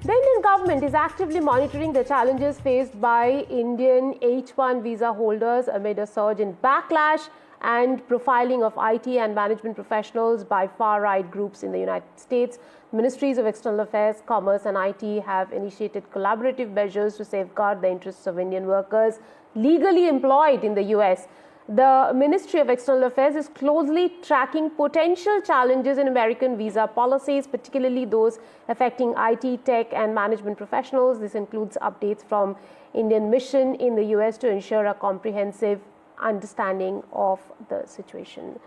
The Indian government is actively monitoring the challenges faced by Indian H-1 visa holders amid a surge in backlash and profiling of IT and management professionals by far-right groups in the United States. Ministries of External Affairs, Commerce and IT have initiated collaborative measures to safeguard the interests of Indian workers legally employed in the US. The Ministry of External Affairs is closely tracking potential challenges in American visa policies, particularly those affecting IT, tech, and management professionals. This includes updates from Indian mission in the US to ensure a comprehensive understanding of the situation.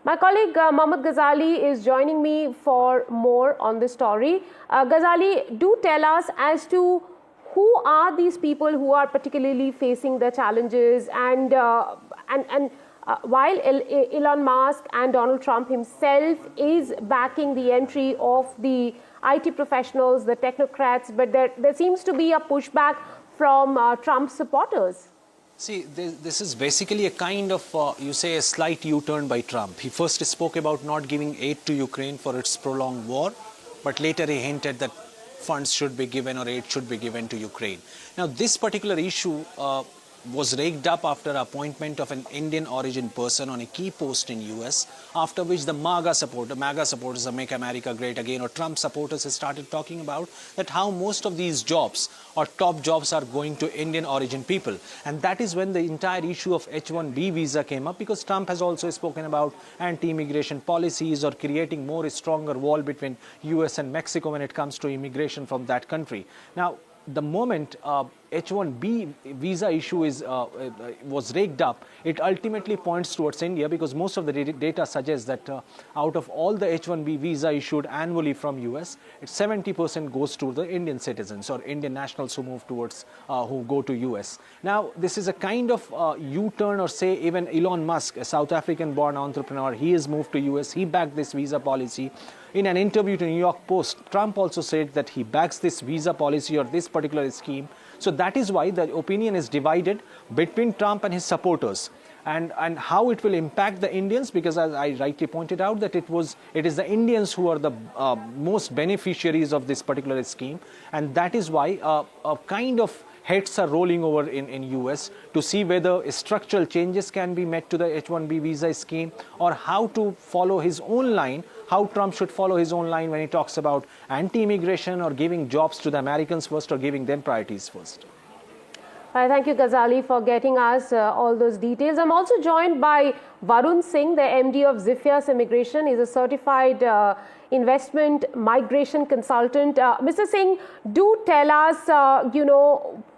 My colleague Mohammad Ghazali is joining me for more on this story. Ghazali, do tell us as to who are these people who are particularly facing the challenges, and while Elon Musk and Donald Trump himself is backing the entry of the IT professionals, the technocrats, but there seems to be a pushback from Trump supporters. See, this is basically a kind of, you say, a slight U-turn by Trump. He first spoke about not giving aid to Ukraine for its prolonged war, but later he hinted that funds should be given or aid should be given to Ukraine. Now, this particular issue was raked up after appointment of an Indian origin person on a key post in US, after which the MAGA supporters of Make America Great Again, or Trump supporters, have started talking about that how most of these jobs or top jobs are going to Indian origin people. And that is when the entire issue of H-1B visa came up, because Trump has also spoken about anti-immigration policies or creating more stronger wall between US and Mexico when it comes to immigration from that country. Now, the moment H-1B visa issue was raked up, it ultimately points towards India, because most of the data suggests that out of all the H-1B visa issued annually from US, 70% goes to the Indian citizens or Indian nationals who move towards, who go to US. Now, this is a kind of U-turn, or say even Elon Musk, a South African-born entrepreneur, he has moved to US, he backed this visa policy. In an interview to New York Post, Trump also said that he backs this visa policy or this particular scheme. So that is why the opinion is divided between Trump and his supporters, and how it will impact the Indians, because as I rightly pointed out that it is the Indians who are the most beneficiaries of this particular scheme, and that is why a kind of heads are rolling over in US to see whether structural changes can be met to the H-1B visa scheme, or how to follow his own line, how Trump should follow his own line when he talks about anti-immigration or giving jobs to the Americans first or giving them priorities first. Thank you, Ghazali, for getting us all those details. I'm also joined by Varun Singh, the MD of Ziphias Immigration. He's a certified investment migration consultant. Mr. Singh, do tell us,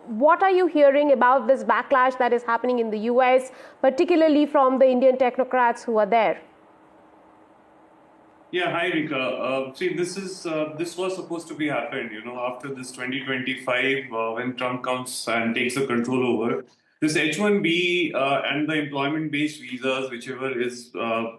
what are you hearing about this backlash that is happening in the US, particularly from the Indian technocrats who are there? Yeah, hi Rika. See, this was supposed to be happened, after this 2025 when Trump comes and takes the control over. This H-1B and the employment-based visas, whichever is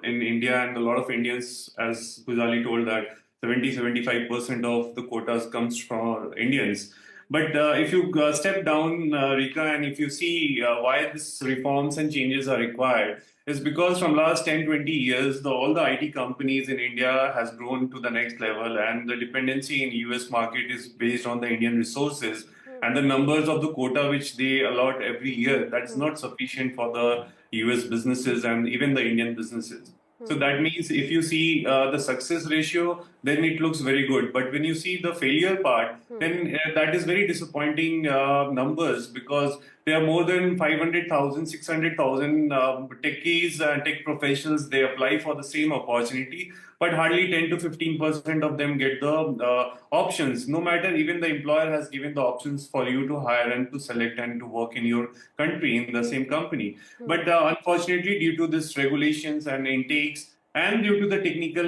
in India, and a lot of Indians, as Ghazali told, that 70-75% of the quotas comes from Indians. But if you step down, Rika, and if you see why these reforms and changes are required, is because from last 10-20 years, all the IT companies in India has grown to the next level, and the dependency in US market is based on the Indian resources. And the numbers of the quota which they allot every year, that's not sufficient for the US businesses and even the Indian businesses. So that means if you see the success ratio, then it looks very good. But when you see the failure part, then that is very disappointing numbers, because there are more than 500,000, 600,000 techies and tech professionals. They apply for the same opportunity, but hardly 10 to 15% of them get the options. No matter, even the employer has given the options for you to hire and to select and to work in your country in the same company. But unfortunately, due to this regulations and intakes, and due to the technical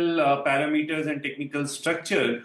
parameters and technical structure,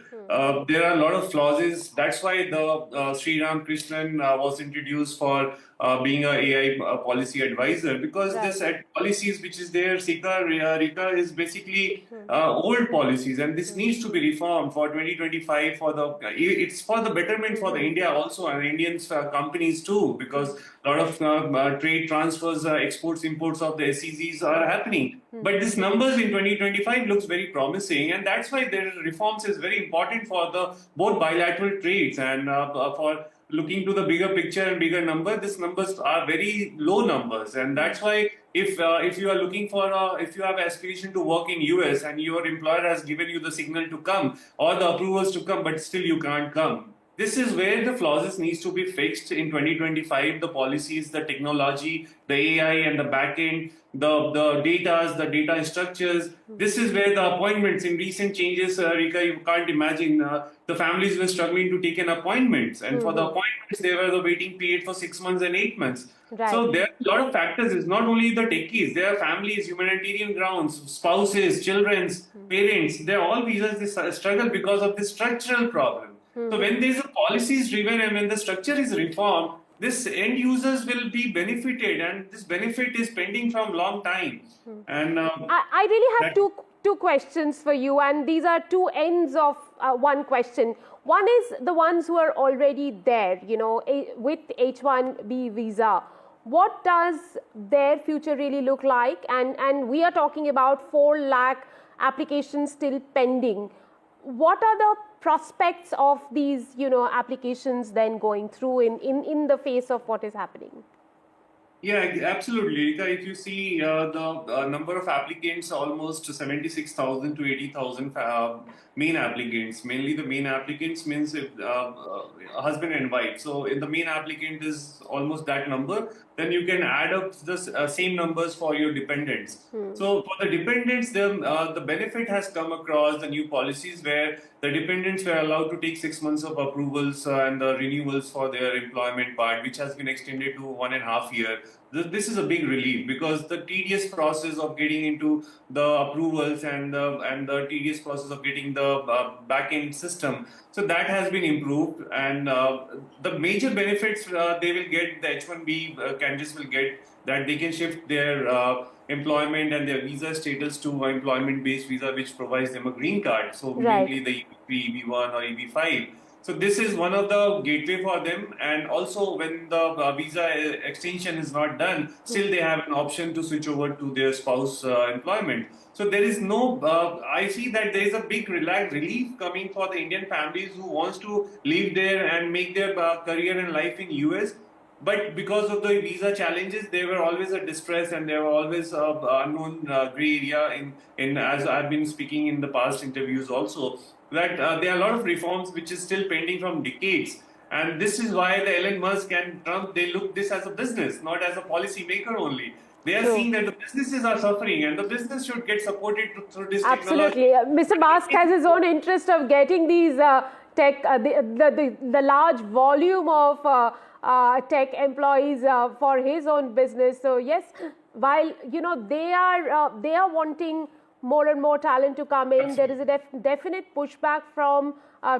there are a lot of clauses. That's why the Sri Ram Krishnan was introduced for being a AI policy advisor, because Right. this policies which is there, Rika, is basically old policies, and this needs to be reformed for 2025 for the it's for the betterment for the India also, and Indian companies too, because a lot of trade transfers, exports, imports of the SEZs are happening. But these numbers in 2025 looks very promising, and that's why their reforms is very important for the both bilateral trades and for looking to the bigger picture and bigger number. These numbers are very low numbers, and that's why if you are looking for if you have aspiration to work in US and your employer has given you the signal to come or the approvals to come, but still you can't come. This is where the clauses needs to be fixed in 2025. The policies, the technology, the AI and the backend, the data structures. This is where the appointments in recent changes, Rika, you can't imagine. The families were struggling to take an appointments, and for the appointments, they were the waiting period for 6 months and 8 months. Right. So there are a lot of factors. It's not only the techies. There are families, humanitarian grounds, spouses, children's, parents. They're all visas. They struggle because of this structural problem. So when there's a policy is driven and when the structure is reformed, this end users will be benefited, and this benefit is pending from long time. And I really have two questions for you, and these are two ends of one question. One is the ones who are already there, with H-1B visa. What does their future really look like? And we are talking about 4 lakh applications still pending. What are the prospects of these, applications then going through in the face of what is happening? yeah, absolutely. Rika, if you see the number of applicants, almost 76,000 to 80,000 main applicants. Mainly the main applicants means if, husband and wife. So if the main applicant is almost that number, then you can add up the same numbers for your dependents. So for the dependents, the benefit has come across the new policies where the dependents were allowed to take 6 months of approvals and the renewals for their employment part, which has been extended to 1.5 years. This is a big relief because the tedious process of getting into the approvals and the tedious process of getting the back-end system, so that has been improved, and the major benefits they will get, the H-1B candidates will get, that they can shift their employment and their visa status to employment-based visa, which provides them a green card. So mainly the EB3, EB1 or EB5. So this is one of the gateway for them, and also when the visa extension is not done, still they have an option to switch over to their spouse employment. So there is no, I see that there is a big relief coming for the Indian families who wants to live there and make their career and life in US. But because of the visa challenges, there were always a distress, and there were always unknown gray area in as I've been speaking in the past interviews also, that there are a lot of reforms which is still pending from decades. And this is why the Elon Musk and Trump, they look this as a business, not as a policy maker only. They are seeing that the businesses are suffering, and the business should get supported through this Absolutely. technology. Mr. Musk has his own interest of getting these the large volume of tech employees for his own business. So yes, while they are wanting more and more talent to come in, there is a definite pushback from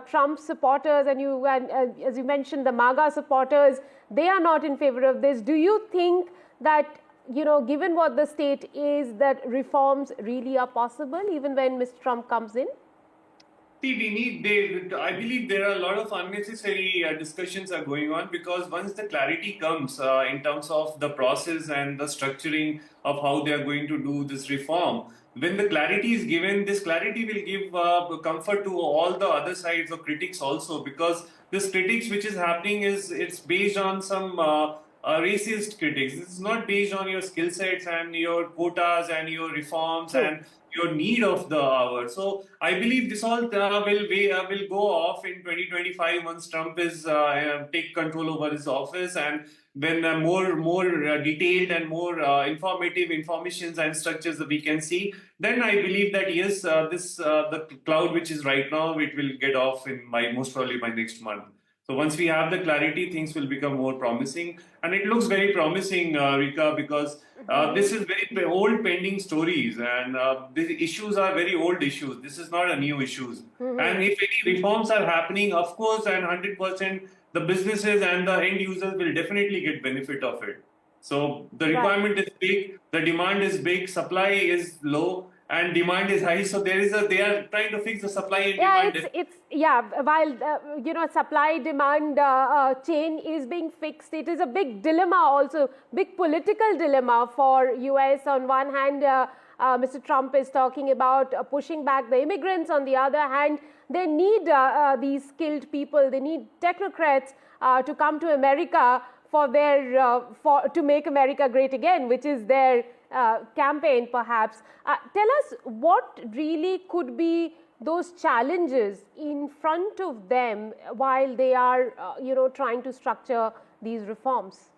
Trump supporters, and as you mentioned, the MAGA supporters, they are not in favor of this. Do you think that given what the state is, that reforms really are possible even when Mr. Trump comes in? See, I believe there are a lot of unnecessary discussions are going on, because once the clarity comes in terms of the process and the structuring of how they are going to do this reform, when the clarity is given, this clarity will give comfort to all the other sides of critics also, because this critics which is happening it's based on some racist critics. It's not based on your skill sets and your quotas and your reforms and your need of the hour. So I believe this all will go off in 2025 once Trump is take control over his office, and when more detailed and more informative informations and structures that we can see, then I believe that yes, the cloud which is right now, it will get off in most probably by next month. So once we have the clarity, things will become more promising. And it looks very promising, Rika, because this is very old pending stories, and the issues are very old issues. This is not a new issues. And if any reforms are happening, of course, and 100%, the businesses and the end users will definitely get benefit of it. So the requirement is big, the demand is big, supply is low, and demand is high. So they are trying to fix the supply and demand. While supply demand chain is being fixed, it is a big dilemma also, big political dilemma for US. On one hand, Mr. Trump is talking about pushing back the immigrants. On the other hand, they need these skilled people, they need technocrats to come to America to make America great again, which is their campaign, perhaps. Tell us what really could be those challenges in front of them while they are, trying to structure these reforms.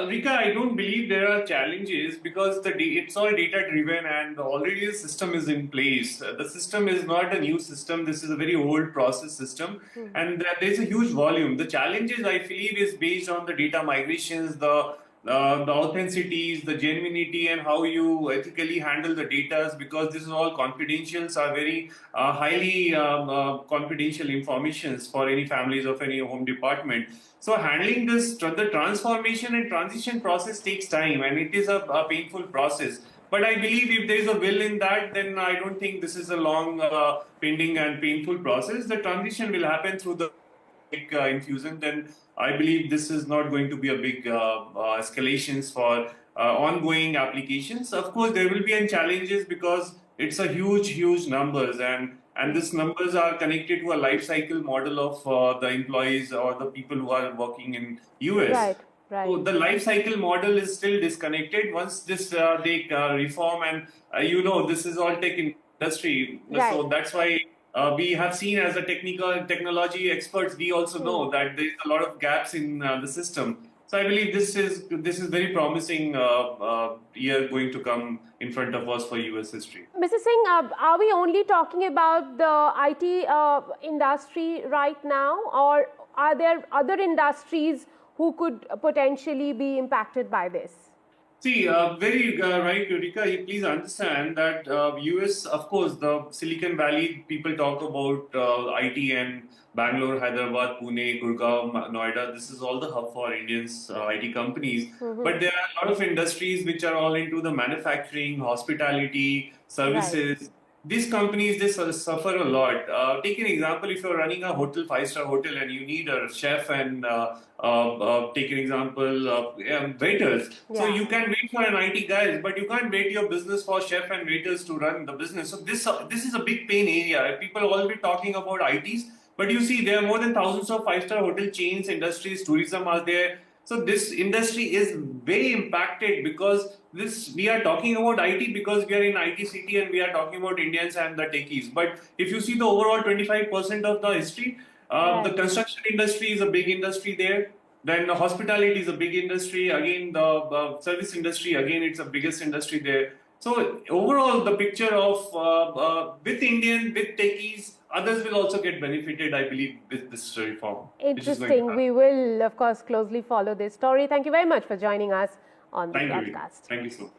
Rika, I don't believe there are challenges because it's all data driven and already the system is in place. The system is not a new system. This is a very old process system, and there's a huge volume. The challenges, I believe, is based on the data migrations, the authenticities, the genuinity, and how you ethically handle the data, because this is all confidential, are very highly confidential informations for any families of any home department. So handling this, the transformation and transition process takes time, and it is a painful process. But I believe if there is a will in that, then I don't think this is a long pending and painful process. The transition will happen through the infusion. Then I believe this is not going to be a big escalations for ongoing applications. Of course, there will be challenges because it's a huge numbers, and these numbers are connected to a life cycle model of the employees or the people who are working in US. Right. So the life cycle model is still disconnected. Once this they reform, and this is all tech industry, so that's why we have seen as a technology experts, we also know that there is a lot of gaps in the system. So I believe this is very promising year going to come in front of us for US history. Mr. Singh, are we only talking about the IT industry right now, or are there other industries who could potentially be impacted by this? See, very right, Rika. Please understand that US, of course, the Silicon Valley, people talk about IT and Bangalore, Hyderabad, Pune, Gurgaon, Noida. This is all the hub for Indians IT companies. But there are a lot of industries which are all into the manufacturing, hospitality, services. Right. These companies, they suffer a lot. Take an example, if you're running a hotel, 5-star hotel, and you need a chef and take an example, waiters. Yeah. So you can wait for an IT guys, but you can't wait your business for chef and waiters to run the business. So this is a big pain area. People all be talking about ITs, but you see there are more than thousands of 5-star hotel chains, industries, tourism are there. So this industry is very impacted because we are talking about IT because we are in IT city and we are talking about Indians and the techies. But if you see the overall 25% of the history, the construction industry is a big industry there. Then the hospitality is a big industry. Again, the service industry, again, it's the biggest industry there. So overall, the picture of with Indian, with techies, others will also get benefited, I believe, with this reform. Interesting. We will, of course, closely follow this story. Thank you very much for joining us on the broadcast. Thank you so much.